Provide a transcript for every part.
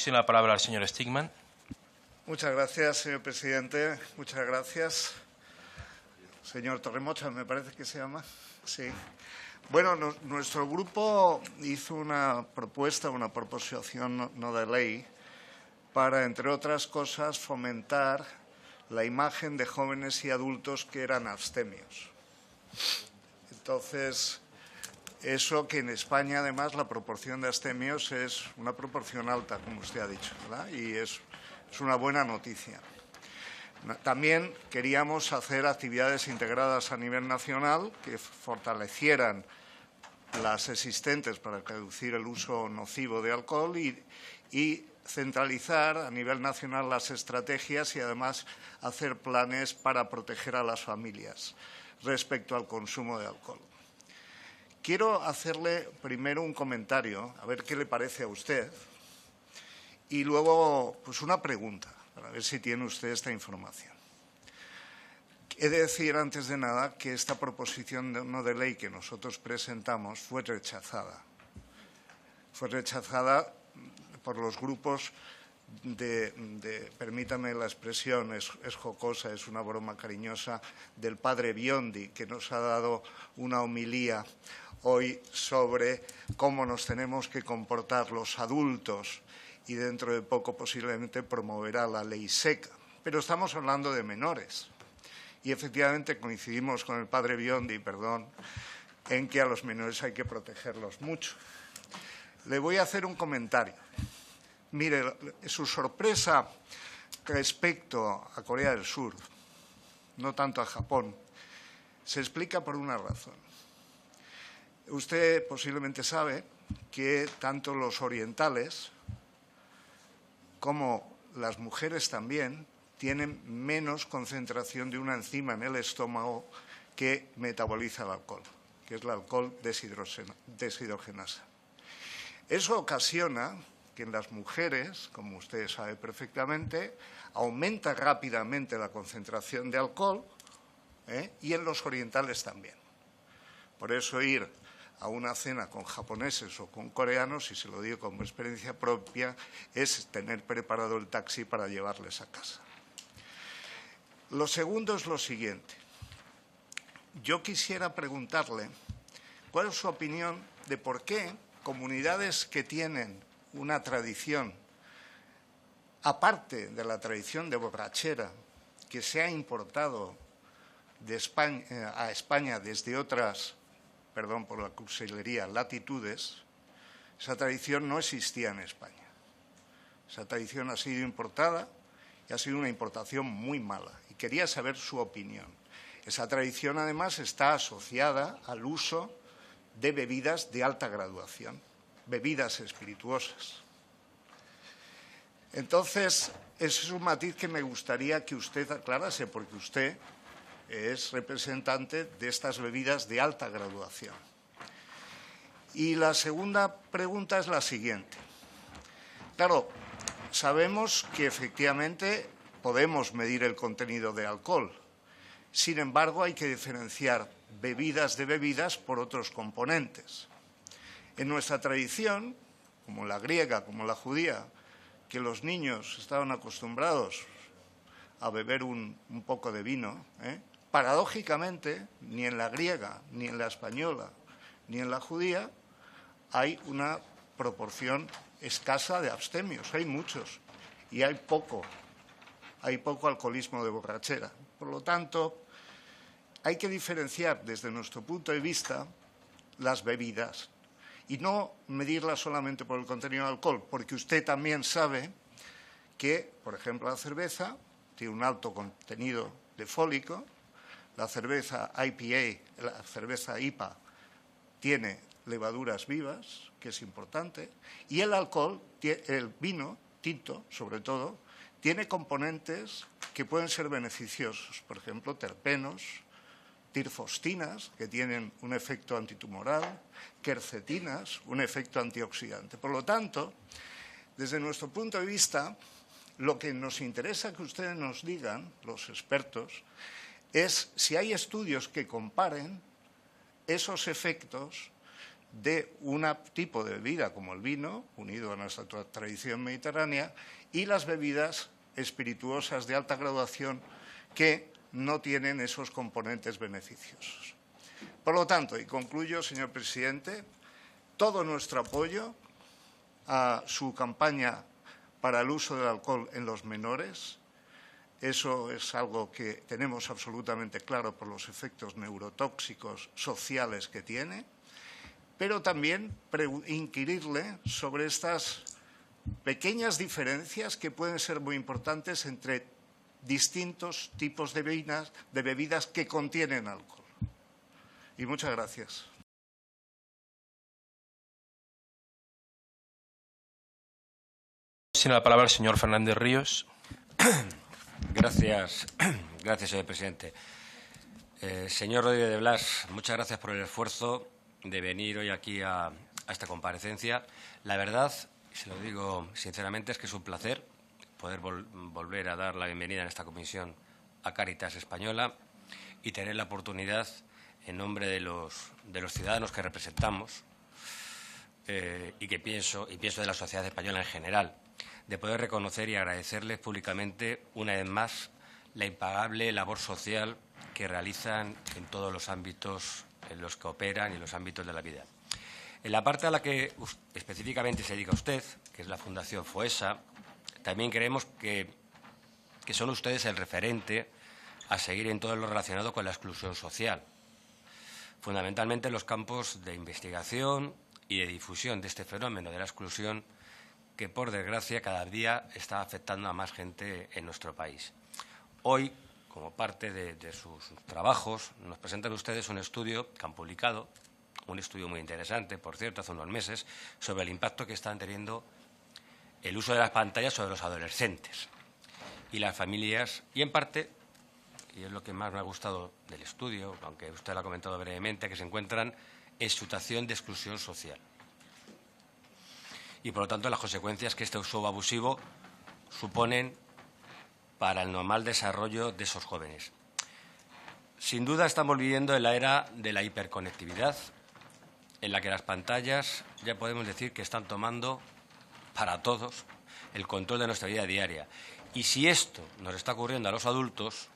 Tiene la palabra el señor Stigman. Muchas gracias, señor presidente. Muchas gracias. Señor Torremocha, me parece que se llama. Sí. Bueno, nuestro grupo hizo una proposición no de ley para, entre otras cosas, fomentar la imagen de jóvenes y adultos que eran abstemios. Entonces, eso que en España, además, la proporción de abstemios es una proporción alta, como usted ha dicho, ¿verdad? Y es una buena noticia. También queríamos hacer actividades integradas a nivel nacional que fortalecieran las existentes para reducir el uso nocivo de alcohol y centralizar a nivel nacional las estrategias y, además, hacer planes para proteger a las familias respecto al consumo de alcohol. Quiero hacerle primero un comentario, a ver qué le parece a usted, y luego pues una pregunta, para ver si tiene usted esta información. He de decir, antes de nada, que esta proposición no de ley que nosotros presentamos fue rechazada. Fue rechazada por los grupos permítame la expresión, es jocosa, es una broma cariñosa, del padre Biondi, que nos ha dado una homilía hoy sobre cómo nos tenemos que comportar los adultos y dentro de poco posiblemente promoverá la ley seca. Pero estamos hablando de menores y efectivamente coincidimos con el padre Biondi, en que a los menores hay que protegerlos mucho. Le voy a hacer un comentario. Mire, su sorpresa respecto a Corea del Sur, no tanto a Japón, se explica por una razón. Usted posiblemente sabe que tanto los orientales como las mujeres también tienen menos concentración de una enzima en el estómago que metaboliza el alcohol, que es la alcohol deshidrogenasa. Eso ocasiona que en las mujeres, como usted sabe perfectamente, aumenta rápidamente la concentración de alcohol y en los orientales también. Por eso ir a una cena con japoneses o con coreanos, y se lo digo como experiencia propia, es tener preparado el taxi para llevarles a casa. Lo segundo es lo siguiente. Yo quisiera preguntarle cuál es su opinión de por qué comunidades que tienen una tradición, aparte de la tradición de borrachera, que se ha importado a España desde otras, perdón por la cursilería, latitudes, esa tradición no existía en España. Esa tradición ha sido importada y ha sido una importación muy mala. Y quería saber su opinión. Esa tradición, además, está asociada al uso de bebidas de alta graduación, bebidas espirituosas. Entonces, ese es un matiz que me gustaría que usted aclarase, porque usted es representante de estas bebidas de alta graduación. Y la segunda pregunta es la siguiente. Claro, sabemos que efectivamente podemos medir el contenido de alcohol. Sin embargo, hay que diferenciar bebidas de bebidas por otros componentes. En nuestra tradición, como la griega, como la judía, que los niños estaban acostumbrados a beber un poco de vino, paradójicamente, ni en la griega, ni en la española, ni en la judía, hay una proporción escasa de abstemios. Hay muchos y hay poco alcoholismo de borrachera. Por lo tanto, hay que diferenciar desde nuestro punto de vista las bebidas y no medirlas solamente por el contenido de alcohol, porque usted también sabe que, por ejemplo, la cerveza tiene un alto contenido de fólico, la cerveza IPA, la cerveza IPA, tiene levaduras vivas, que es importante, y el alcohol, el vino tinto, sobre todo, tiene componentes que pueden ser beneficiosos, por ejemplo, terpenos, tirfostinas, que tienen un efecto antitumoral, quercetinas, un efecto antioxidante. Por lo tanto, desde nuestro punto de vista, lo que nos interesa que ustedes nos digan, los expertos, es si hay estudios que comparen esos efectos de un tipo de bebida como el vino, unido a nuestra tradición mediterránea, y las bebidas espirituosas de alta graduación que no tienen esos componentes beneficiosos. Por lo tanto, y concluyo, señor presidente, todo nuestro apoyo a su campaña para el uso del alcohol en los menores. Eso es algo que tenemos absolutamente claro por los efectos neurotóxicos sociales que tiene, pero también inquirirle sobre estas pequeñas diferencias que pueden ser muy importantes entre distintos tipos de bebidas que contienen alcohol. Y muchas gracias. Tiene la palabra el señor Fernández Ríos. Gracias, señor presidente. Señor Rodríguez de Blas, muchas gracias por el esfuerzo de venir hoy aquí a esta comparecencia. La verdad, se lo digo sinceramente, es que es un placer poder volver a dar la bienvenida en esta comisión a Cáritas Española y tener la oportunidad, en nombre de los ciudadanos que representamos y pienso de la sociedad española en general, de poder reconocer y agradecerles públicamente una vez más la impagable labor social que realizan en todos los ámbitos en los que operan y en los ámbitos de la vida. En la parte a la que específicamente se dedica usted, que es la Fundación FOESA, también creemos que son ustedes el referente a seguir en todo lo relacionado con la exclusión social, fundamentalmente en los campos de investigación y de difusión de este fenómeno de la exclusión que, por desgracia, cada día está afectando a más gente en nuestro país. Hoy, como parte de sus trabajos, nos presentan ustedes un estudio que han publicado, un estudio muy interesante, por cierto, hace unos meses, sobre el impacto que están teniendo el uso de las pantallas sobre los adolescentes y las familias, y en parte, y es lo que más me ha gustado del estudio, aunque usted lo ha comentado brevemente, que se encuentran en situación de exclusión social. Y, por lo tanto, las consecuencias que este uso abusivo suponen para el normal desarrollo de esos jóvenes. Sin duda, estamos viviendo en la era de la hiperconectividad, en la que las pantallas ya podemos decir que están tomando para todos el control de nuestra vida diaria. Y si esto nos está ocurriendo a los adultos,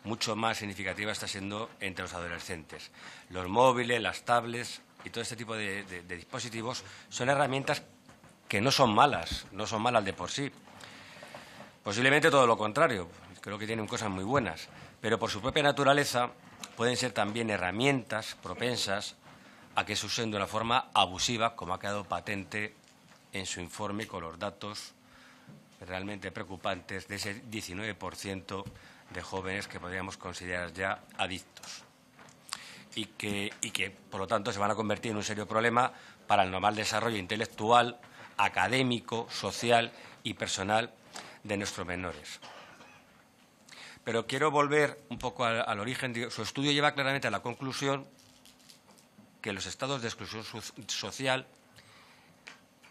mucho más significativa está siendo entre los adolescentes. Los móviles, las tablets y todo este tipo de dispositivos son herramientas que no son malas de por sí. Posiblemente todo lo contrario, creo que tienen cosas muy buenas, pero por su propia naturaleza pueden ser también herramientas propensas a que se usen de una forma abusiva, como ha quedado patente en su informe con los datos realmente preocupantes de ese 19% de jóvenes que podríamos considerar ya adictos y que, por lo tanto, se van a convertir en un serio problema para el normal desarrollo intelectual, académico, social y personal de nuestros menores. Pero quiero volver un poco al origen. Su estudio lleva claramente a la conclusión que los estados de exclusión social,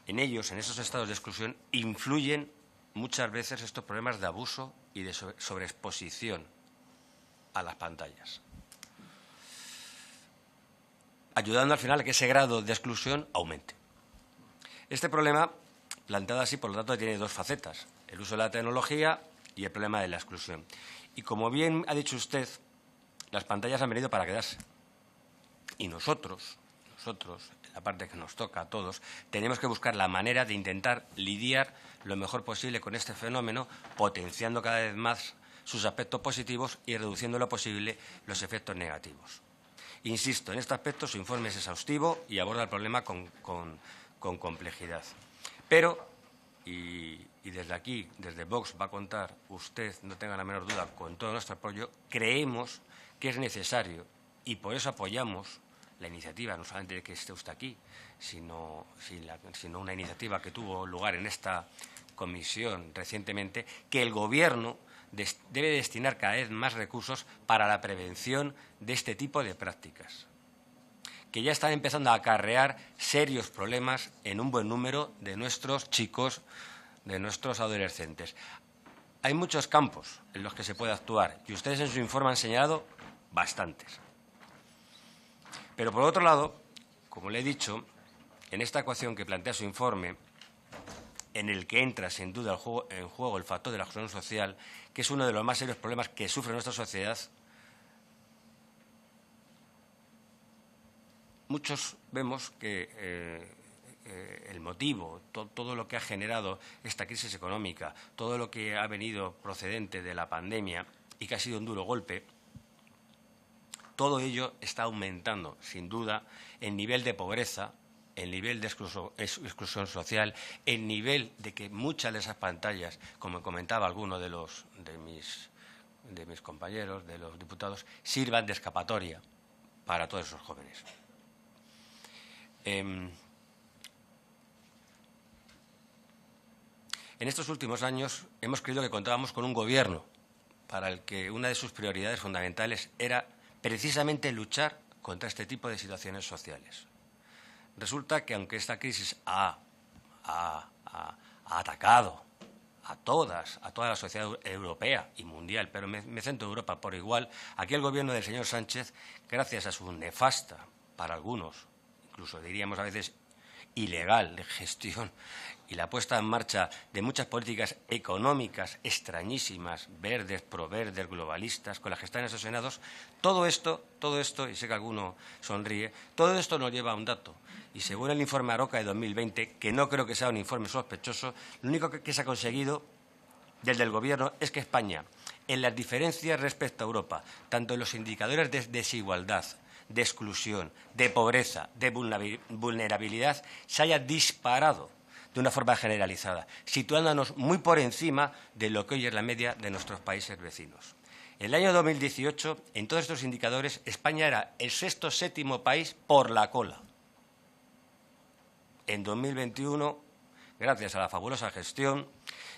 en esos estados de exclusión, influyen muchas veces estos problemas de abuso y de sobreexposición a las pantallas, ayudando al final a que ese grado de exclusión aumente. Este problema, planteado así, por lo tanto, tiene dos facetas: el uso de la tecnología y el problema de la exclusión. Y como bien ha dicho usted, las pantallas han venido para quedarse. Y nosotros, en la parte que nos toca a todos, tenemos que buscar la manera de intentar lidiar lo mejor posible con este fenómeno, potenciando cada vez más sus aspectos positivos y reduciendo lo posible los efectos negativos. Insisto, en este aspecto su informe es exhaustivo y aborda el problema con complejidad. Pero, y desde aquí, desde Vox, va a contar usted, no tenga la menor duda, con todo nuestro apoyo, creemos que es necesario, y por eso apoyamos la iniciativa, no solamente de que esté usted aquí, sino una iniciativa que tuvo lugar en esta comisión recientemente, que el Gobierno debe destinar cada vez más recursos para la prevención de este tipo de prácticas, que ya están empezando a acarrear serios problemas en un buen número de nuestros chicos, de nuestros adolescentes. Hay muchos campos en los que se puede actuar y ustedes en su informe han señalado bastantes. Pero, por otro lado, como le he dicho, en esta ecuación que plantea su informe, en el que entra sin duda en juego el factor de la exclusión social, que es uno de los más serios problemas que sufre nuestra sociedad, muchos vemos que el motivo, todo lo que ha generado esta crisis económica, todo lo que ha venido procedente de la pandemia y que ha sido un duro golpe, todo ello está aumentando, sin duda, el nivel de pobreza, el nivel de exclusión social, el nivel de que muchas de esas pantallas, como comentaba alguno de mis compañeros, de los diputados, sirvan de escapatoria para todos esos jóvenes. En estos últimos años hemos creído que contábamos con un gobierno para el que una de sus prioridades fundamentales era precisamente luchar contra este tipo de situaciones sociales. Resulta que aunque esta crisis ha atacado a toda la sociedad europea y mundial, pero me centro en Europa por igual, aquí el gobierno del señor Sánchez, gracias a su nefasta, para algunos, incluso diríamos a veces ilegal de gestión y la puesta en marcha de muchas políticas económicas extrañísimas, verdes, proverdes, globalistas, con las que están asociados, todo esto, y sé que alguno sonríe, todo esto nos lleva a un dato. Y según el informe Aroca de 2020, que no creo que sea un informe sospechoso, lo único que se ha conseguido desde el Gobierno es que España, en las diferencias respecto a Europa, tanto en los indicadores de desigualdad, de exclusión, de pobreza, de vulnerabilidad, se haya disparado de una forma generalizada, situándonos muy por encima de lo que hoy es la media de nuestros países vecinos. En el año 2018, en todos estos indicadores, España era el sexto, séptimo país por la cola. En 2021, gracias a la fabulosa gestión,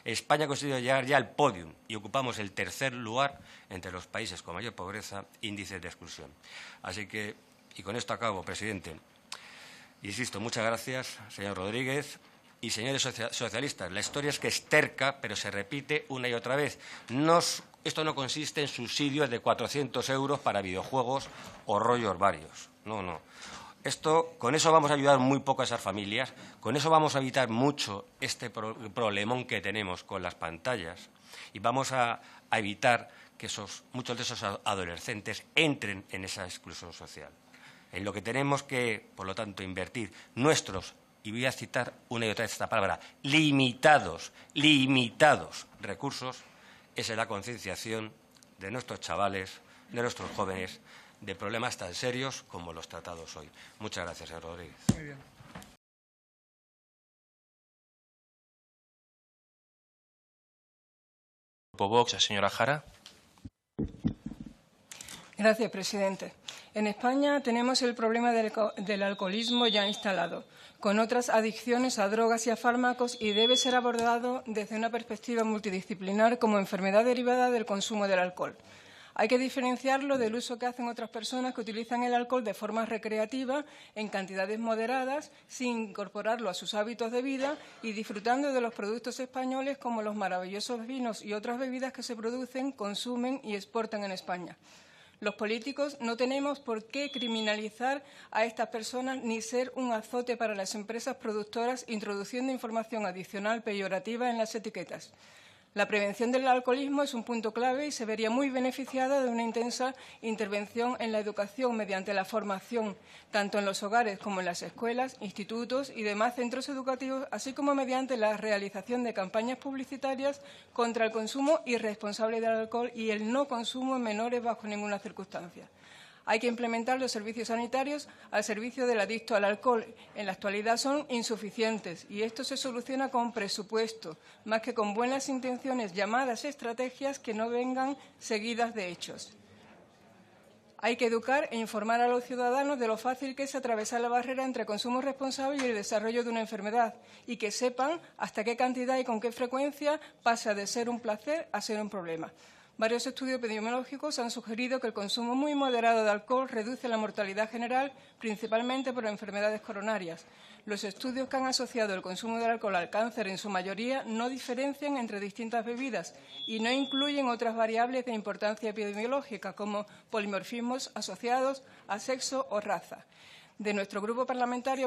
España ha conseguido llegar ya al podium y ocupamos el tercer lugar entre los países con mayor pobreza, índices de exclusión. Así que, y con esto acabo, presidente, insisto, muchas gracias, señor Rodríguez y señores socialistas. La historia es que es terca, pero se repite una y otra vez. Esto no consiste en subsidios de 400 euros para videojuegos o rollos varios. No. Con eso vamos a ayudar muy poco a esas familias, con eso vamos a evitar mucho este problemón que tenemos con las pantallas y vamos a evitar que muchos de esos adolescentes entren en esa exclusión social. En lo que tenemos que, por lo tanto, invertir nuestros, y voy a citar una y otra vez esta palabra, limitados recursos, es en la concienciación de nuestros chavales, de nuestros jóvenes, de problemas tan serios como los tratados hoy. Muchas gracias, señor Rodríguez. Muy bien. Grupo Vox, la señora Jara. Gracias, presidente. En España tenemos el problema del alcoholismo ya instalado, con otras adicciones a drogas y a fármacos, y debe ser abordado desde una perspectiva multidisciplinar como enfermedad derivada del consumo del alcohol. Hay que diferenciarlo del uso que hacen otras personas que utilizan el alcohol de forma recreativa, en cantidades moderadas, sin incorporarlo a sus hábitos de vida y disfrutando de los productos españoles como los maravillosos vinos y otras bebidas que se producen, consumen y exportan en España. Los políticos no tenemos por qué criminalizar a estas personas ni ser un azote para las empresas productoras introduciendo información adicional peyorativa en las etiquetas. La prevención del alcoholismo es un punto clave y se vería muy beneficiada de una intensa intervención en la educación mediante la formación, tanto en los hogares como en las escuelas, institutos y demás centros educativos, así como mediante la realización de campañas publicitarias contra el consumo irresponsable del alcohol y el no consumo en menores bajo ninguna circunstancia. Hay que implementar los servicios sanitarios al servicio del adicto al alcohol. En la actualidad son insuficientes y esto se soluciona con presupuesto, más que con buenas intenciones llamadas estrategias que no vengan seguidas de hechos. Hay que educar e informar a los ciudadanos de lo fácil que es atravesar la barrera entre consumo responsable y el desarrollo de una enfermedad y que sepan hasta qué cantidad y con qué frecuencia pasa de ser un placer a ser un problema. Varios estudios epidemiológicos han sugerido que el consumo muy moderado de alcohol reduce la mortalidad general, principalmente por enfermedades coronarias. Los estudios que han asociado el consumo del alcohol al cáncer, en su mayoría, no diferencian entre distintas bebidas y no incluyen otras variables de importancia epidemiológica, como polimorfismos asociados a sexo o raza. Desde nuestro grupo parlamentario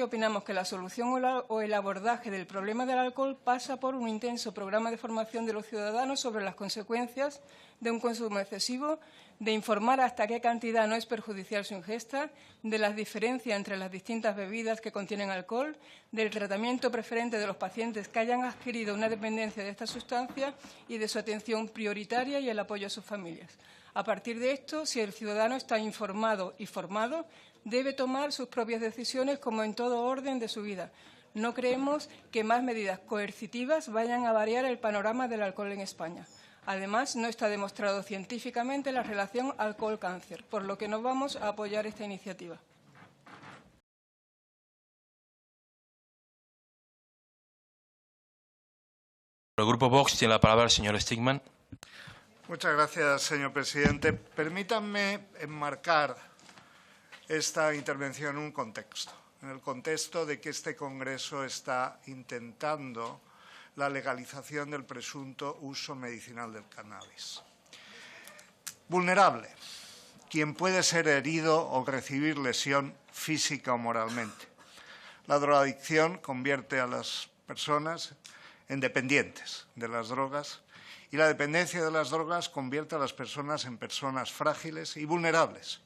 opinamos que la solución o el abordaje del problema del alcohol pasa por un intenso programa de formación de los ciudadanos sobre las consecuencias de un consumo excesivo, de informar hasta qué cantidad no es perjudicial su ingesta, de las diferencias entre las distintas bebidas que contienen alcohol, del tratamiento preferente de los pacientes que hayan adquirido una dependencia de esta sustancia y de su atención prioritaria y el apoyo a sus familias. A partir de esto, si el ciudadano está informado y formado, debe tomar sus propias decisiones como en todo orden de su vida. No creemos que más medidas coercitivas vayan a variar el panorama del alcohol en España. Además, no está demostrado científicamente la relación alcohol-cáncer, por lo que no vamos a apoyar esta iniciativa. Por el Grupo Vox tiene la palabra el señor Stigman. Muchas gracias, señor presidente. Permítanme enmarcar esta intervención en un contexto, en el contexto de que este Congreso está intentando la legalización del presunto uso medicinal del cannabis. Vulnerable, quien puede ser herido o recibir lesión física o moralmente. La drogadicción convierte a las personas en dependientes de las drogas y la dependencia de las drogas convierte a las personas en personas frágiles y vulnerables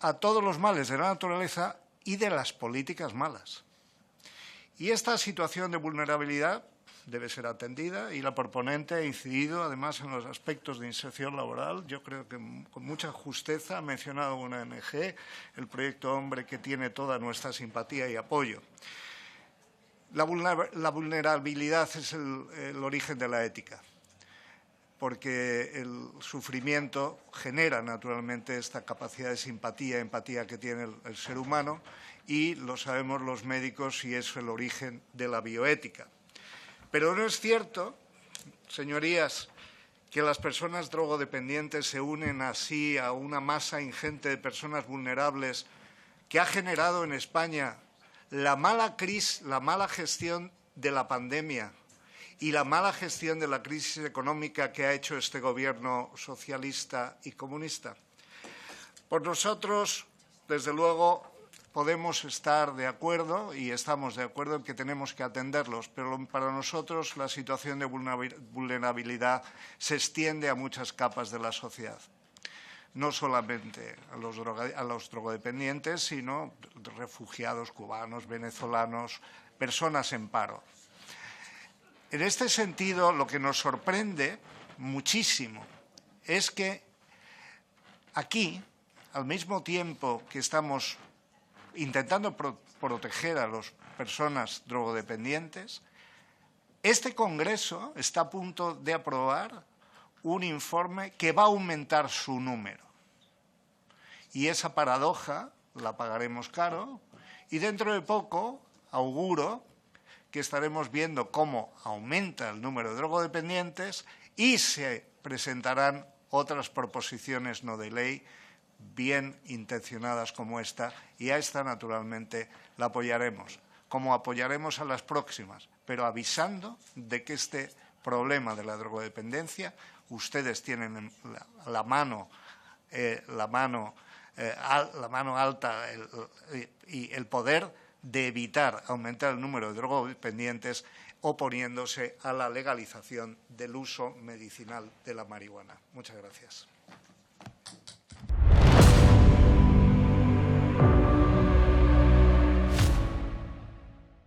a todos los males de la naturaleza y de las políticas malas. Y esta situación de vulnerabilidad debe ser atendida y la proponente ha incidido además en los aspectos de inserción laboral. Yo creo que con mucha justeza ha mencionado una ONG, el Proyecto Hombre, que tiene toda nuestra simpatía y apoyo. La vulnerabilidad es el origen de la ética, porque el sufrimiento genera naturalmente esta capacidad de simpatía, empatía que tiene el ser humano, y lo sabemos los médicos y es el origen de la bioética. Pero no es cierto, señorías, que las personas drogodependientes se unen así a una masa ingente de personas vulnerables que ha generado en España la mala gestión de la pandemia y la mala gestión de la crisis económica que ha hecho este Gobierno socialista y comunista. Por nosotros, desde luego, podemos estar de acuerdo y estamos de acuerdo en que tenemos que atenderlos, pero para nosotros la situación de vulnerabilidad se extiende a muchas capas de la sociedad. No solamente a los drogodependientes, sino refugiados cubanos, venezolanos, personas en paro. En este sentido, lo que nos sorprende muchísimo es que aquí, al mismo tiempo que estamos intentando proteger a las personas drogodependientes, este Congreso está a punto de aprobar un informe que va a aumentar su número. Y esa paradoja la pagaremos caro y dentro de poco auguro que estaremos viendo cómo aumenta el número de drogodependientes y se presentarán otras proposiciones no de ley bien intencionadas como esta, y a esta naturalmente la apoyaremos, como apoyaremos a las próximas, pero avisando de que este problema de la drogodependencia ustedes tienen la mano alta y el poder de evitar aumentar el número de drogodependientes oponiéndose a la legalización del uso medicinal de la marihuana. Muchas gracias.